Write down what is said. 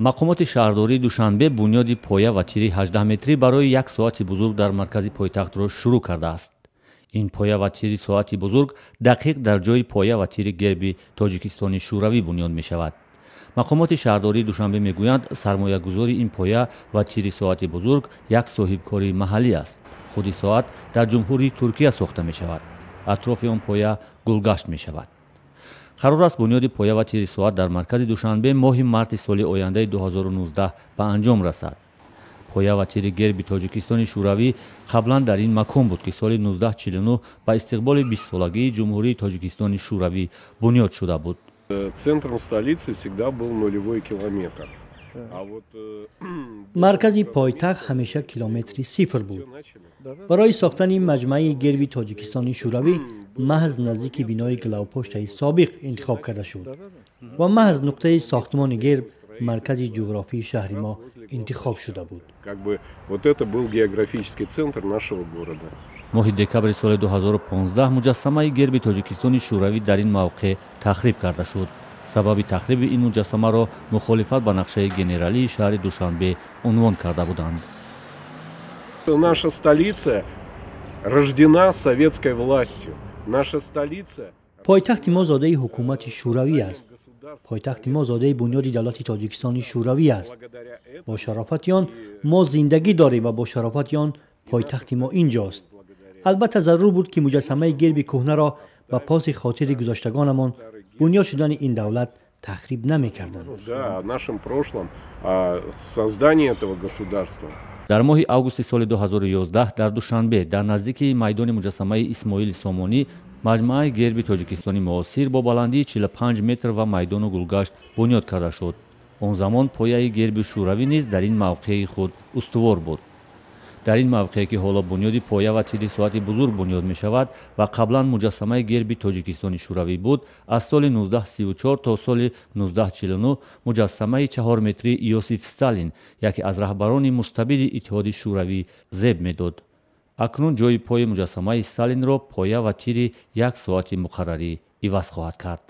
мақомоти шаҳрдории душанбе бунёди поя ва тири 18 метрӣ барои як соати бузург дар маркази пойтахтро шурӯъ кардааст. ин поя ва тири соати бузург дақиқ дар ҷои поя ва тири герби тоҷикистони шӯравӣ бунёд мешавад. мақомоти шаҳрдории душанбе мегӯянд сармоягузори ин поя ва тири соати бузург як соҳибкори маҳаллӣ аст. худи соат дар ҷумҳурии Туркия сохта мешавад. атрофи он поя гулгашт мешавад. қарор аст бунёди поя ва тири соат дар маркази душанбе моҳи марти соли ояндаи 2019 ба анҷом расад. поя ва тири герби тоҷикистони шӯравӣ қаблан дар ин макон буд ки соли 1949 ба истиқболи 20-солагии ҷумҳурии тоҷикистони шӯравӣ бунёд шуда буд. Центром столицы всегда был нулевой километр. маркази пойтахт ҳамеша километри сифр буд. барои сохтани маҷмаи герби тоҷикистони шӯравӣ маҳз наздики бинои главпоштаи собиқ интихоб карда шуд ва маҳз нуқтаи сохтмони герб маркази ҷуғрофии шаҳри мо интихоб шуда буд. Вот это был географический центр нашего города. моҳи декабри соли 2015 муҷассамаи герби тоҷикистони шӯравӣ дар ин мавқеъ тахриб карда шуд. сабаби тахриби ин муҷассамаро мухолифат ба нақшаи генералии шаҳри душанбе унвон карда буданд. Наша столица рождена советской властью. Наша столица пойтахти мо зодаи ҳукумати шӯравӣ аст. пойтахти мо зодаи бунёди давлати тоҷикистони шӯравӣ аст. бо шарофати он мо зиндагӣ дорем ва бо шарофати он пойтахти мо инҷост. албатта зарур буд ки муҷассамаи герби кӯҳнаро ба поси хотири гузаштагонамон бунёд шудани ин давлат тахриб намекарданд. дар моҳи августи соли 2011 дар душанбе дар наздики майдони муҷассамаи исмоили сомонӣ маҷмӯаи герби тоҷикистони муосир бо баландии 45 метр ва майдону гулгашт бунёд карда шуд. он замон пояи герби шӯравӣ низ дар ин мавқеи худ устувор буд. дар ин мавқеъ ки ҳоло бунёди поя ва тири соати бузург бунёд мешавад ва қаблан муҷассамаи герби тоҷикистони шӯравӣ буд, аз соли 1934 то соли 1949 муҷассамаи 4 метрии Иосиф Сталин, яке аз раҳбарони мустабиди иттиҳоди шӯравӣ, зеб медод. акнун ҷои пои муҷассамаи Сталинро поя ва тири як соати муқаррарӣ иваз хоҳад кард.